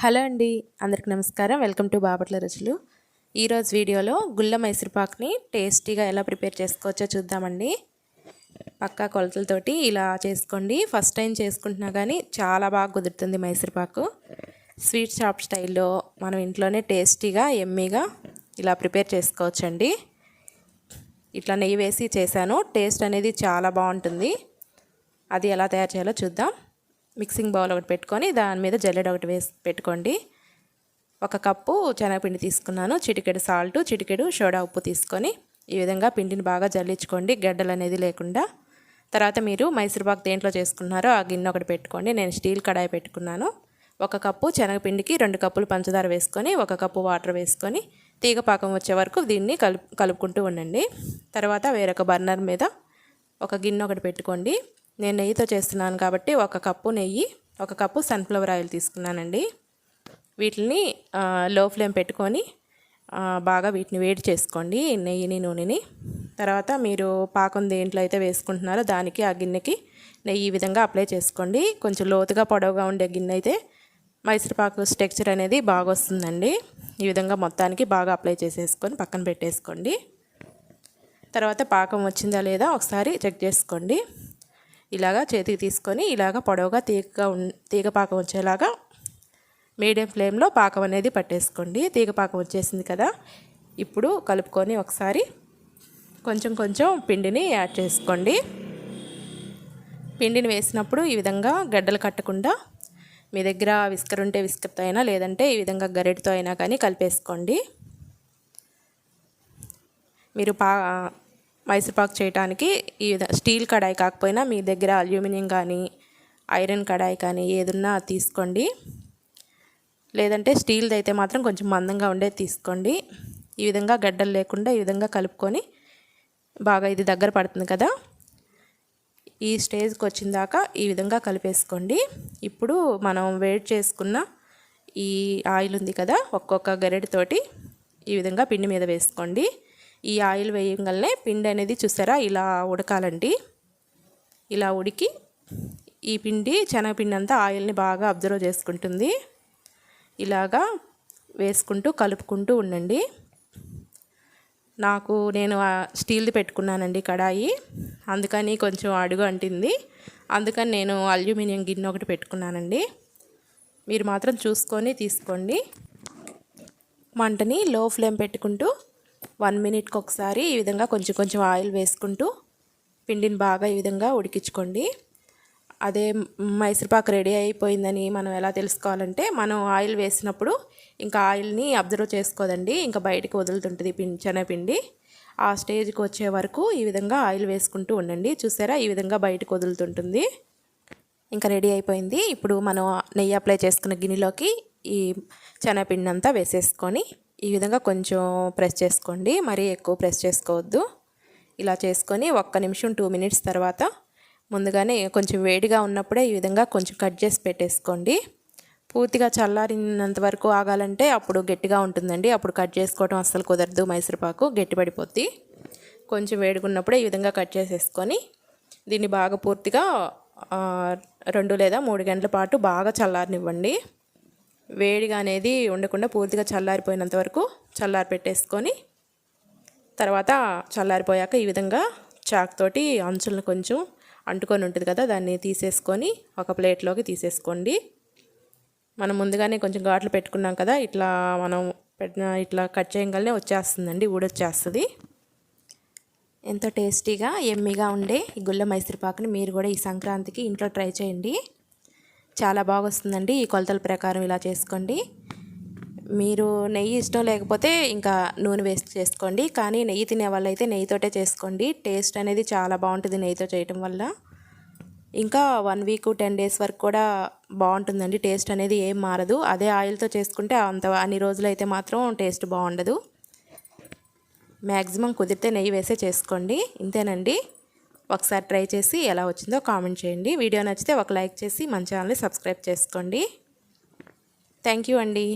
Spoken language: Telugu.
హలో అండి, అందరికి నమస్కారం. వెల్కమ్ టు బాపట్ల రుచులు. ఈరోజు వీడియోలో గుల్ల మైసూర్పాక్ని టేస్టీగా ఎలా ప్రిపేర్ చేసుకోవచ్చో చూద్దామండి. పక్కా కొలతలతోటి ఇలా చేసుకోండి. ఫస్ట్ టైం చేసుకుంటున్నా కానీ చాలా బాగా కుదురుతుంది మైసూర్పాకు. స్వీట్ షాప్ స్టైల్లో మనం ఇంట్లోనే టేస్టీగా ఎమ్మీగా ఇలా ప్రిపేర్ చేసుకోవచ్చండి. ఇట్లా నెయ్యి వేసి చేశాను. టేస్ట్ అనేది చాలా బాగుంటుంది. అది ఎలా తయారు చేయాలో చూద్దాం. మిక్సింగ్ బౌల్ ఒకటి పెట్టుకొని దాని మీద జల్లెడ ఒకటి వేసి పెట్టుకోండి. 1 కప్పు శనగపిండి తీసుకున్నాను. చిటికెడు సాల్ట్, చిటికెడు సోడా ఉప్పు తీసుకొని ఈ విధంగా పిండిని బాగా జల్లించుకోండి, గడ్డలు అనేది లేకుండా. తర్వాత మీరు మైసూర్పాక్ దేంట్లో చేసుకున్నారో ఆ గిన్నె ఒకటి పెట్టుకోండి. నేను స్టీల్ కడాయి పెట్టుకున్నాను. 1 కప్పు శనగపిండికి 2 కప్పులు పంచదార వేసుకొని 1 కప్పు వాటర్ వేసుకొని తీగ పాకం వచ్చే వరకు దీన్ని కలుపుకుంటూ ఉండండి. తర్వాత వేరొక బర్నర్ మీద ఒక గిన్నె ఒకటి పెట్టుకోండి. నేను నెయ్యితో చేస్తున్నాను కాబట్టి 1 కప్పు నెయ్యి, 1 కప్పు సన్ఫ్లవర్ ఆయిల్ తీసుకున్నానండి. వీటిని లో ఫ్లేమ్ పెట్టుకొని బాగా వీటిని వేడి చేసుకోండి, నెయ్యిని నూనెని. తర్వాత మీరు పాకం దేంట్లో అయితే వేసుకుంటున్నారో దానికి ఆ గిన్నెకి నెయ్యి ఈ విధంగా అప్లై చేసుకోండి. కొంచెం లోతుగా పొడవుగా ఉండే గిన్నె అయితే మైసూర్పాకు టెక్స్చర్ అనేది బాగా వస్తుందండి. ఈ విధంగా మొత్తానికి బాగా అప్లై చేసేసుకొని పక్కన పెట్టేసుకోండి. తర్వాత పాకం వచ్చిందా లేదా ఒకసారి చెక్ చేసుకోండి. ఇలాగా చేతికి తీసుకొని ఇలాగ పొడవుగా తీగ పాకం వచ్చేలాగా మీడియం ఫ్లేమ్లో పాకం అనేది పట్టేసుకోండి. తీగ పాకం వచ్చేసింది కదా, ఇప్పుడు కలుపుకొని ఒకసారి కొంచెం కొంచెం పిండిని యాడ్ చేసుకోండి. పిండిని వేసినప్పుడు ఈ విధంగా గడ్డలు కట్టకుండా మీ దగ్గర విస్కర్ ఉంటే విస్కర్తో అయినా, లేదంటే ఈ విధంగా గరిటెతో అయినా కానీ కలిపేసుకోండి. మీరు మైసూర్పాక్ చేయడానికి ఈ స్టీల్ కడాయి కాకపోయినా మీ దగ్గర అల్యూమినియం కానీ ఐరన్ కడాయి కానీ ఏదున్నా తీసుకోండి. లేదంటే స్టీల్ది అయితే మాత్రం కొంచెం మందంగా ఉండేది తీసుకోండి. ఈ విధంగా గడ్డలు లేకుండా ఈ విధంగా కలుపుకొని బాగా ఇది దగ్గర పడుతుంది కదా, ఈ స్టేజ్కి వచ్చిన దాకా ఈ విధంగా కలిపేసుకోండి. ఇప్పుడు మనం వేడి చేసుకున్న ఈ ఆయిల్ ఉంది కదా, ఒక్కొక్క గరిటెతోటి ఈ విధంగా పిండి మీద వేసుకోండి. ఈ ఆయిల్ వేయగానే పిండి అనేది చూసారా ఇలా ఉడకాలండి. ఇలా ఉడికి ఈ పిండి శనగపిండి అంతా ఆయిల్ని బాగా అబ్జర్వ్ చేసుకుంటుంది. ఇలాగా వేసుకుంటూ కలుపుకుంటూ ఉండండి. నేను స్టీల్ది పెట్టుకున్నానండి కడాయి, అందుకని కొంచెం అడుగు అంటింది. అందుకని నేను అల్యూమినియం గిన్నె ఒకటి పెట్టుకున్నానండి. మీరు మాత్రం చూసుకొని తీసుకోండి. మంటని లో ఫ్లేమ్ పెట్టుకుంటూ 1 మినిట్కి ఒకసారి ఈ విధంగా కొంచెం కొంచెం ఆయిల్ వేసుకుంటూ పిండిని బాగా ఈ విధంగా ఉడికించుకోండి. అదే మైసూర్పాక్ రెడీ అయిపోయిందని మనం ఎలా తెలుసుకోవాలంటే, మనం ఆయిల్ వేసినప్పుడు ఇంకా ఆయిల్ని అబ్జర్వ్ చేసుకోదండి, ఇంకా బయటికి వదులుతుంటుంది శనగపిండి. ఆ స్టేజ్కి వచ్చే వరకు ఈ విధంగా ఆయిల్ వేసుకుంటూ ఉండండి. చూసారా, ఈ విధంగా బయటకు వదులుతుంటుంది. ఇంకా రెడీ అయిపోయింది. ఇప్పుడు మనం నెయ్యి అప్లై చేసుకున్న గిన్నెలోకి ఈ శనగపిండి అంతా వేసేసుకొని ఈ విధంగా కొంచెం ప్రెస్ చేసుకోండి, మరీ ఎక్కువ ప్రెస్ చేసుకోవద్దు. ఇలా చేసుకొని 1 నిమిషం 2 మినిట్స్ తర్వాత ముందుగానే కొంచెం వేడిగా ఉన్నప్పుడే ఈ విధంగా కొంచెం కట్ చేసి పెట్టేసుకోండి. పూర్తిగా చల్లారినంత వరకు ఆగాలంటే అప్పుడు గట్టిగా ఉంటుందండి, అప్పుడు కట్ చేసుకోవడం అస్సలు కుదరదు, మైసూర్పాకు గట్టిపడిపోద్ది. కొంచెం వేడిగా ఉన్నప్పుడే ఈ విధంగా కట్ చేసేసుకొని దీన్ని బాగా పూర్తిగా 2 లేదా 3 గంటల పాటు బాగా చల్లారనివ్వండి. వేడిగా అనేది ఉండకుండా పూర్తిగా చల్లారిపోయినంత వరకు చల్లారి పెట్టేసుకొని తర్వాత చల్లారిపోయాక ఈ విధంగా చాక్ తోటి అంచులను కొంచెం అంటుకొని ఉంటుంది కదా, దాన్ని తీసేసుకొని ఒక ప్లేట్లోకి తీసేసుకోండి. మనం ముందుగానే కొంచెం ఘాట్లు పెట్టుకున్నాం కదా, ఇట్లా మనం ఇట్లా కట్ చేయగానే వచ్చేస్తుందండి, ఊడొచ్చేస్తుంది. ఎంతో టేస్టీగా ఎమ్మీగా ఉండే ఈ గుల్ల మైసూర్పాకుని మీరు కూడా ఈ సంక్రాంతికి ఇంట్లో ట్రై చేయండి. చాలా బాగా వస్తుందండి. ఈ కొలతల ప్రకారం ఇలా చేసుకోండి. మీరు నెయ్యి ఇష్టం లేకపోతే ఇంకా నూనె వేస్ట్ చేసుకోండి, కానీ నెయ్యి తినే వాళ్ళైతే నెయ్యితోటే చేసుకోండి. టేస్ట్ అనేది చాలా బాగుంటుంది నెయ్యితో చేయటం వల్ల. ఇంకా 1 వీక్ 10 డేస్ వరకు కూడా బాగుంటుందండి, టేస్ట్ అనేది ఏం మారదు. అదే ఆయిల్తో చేసుకుంటే అన్ని రోజులు అయితే మాత్రం టేస్ట్ బాగుండదు. మ్యాక్సిమం కుదిరితే నెయ్యి వేసే చేసుకోండి. ఇంతేనండి. ఒకసారి ట్రై చేసి ఎలా వచ్చిందో కామెంట్ చేయండి. వీడియో నచ్చితే ఒక లైక్ చేసి మన ఛానల్ని సబ్స్క్రైబ్ చేసుకోండి. థ్యాంక్ యూ అండి.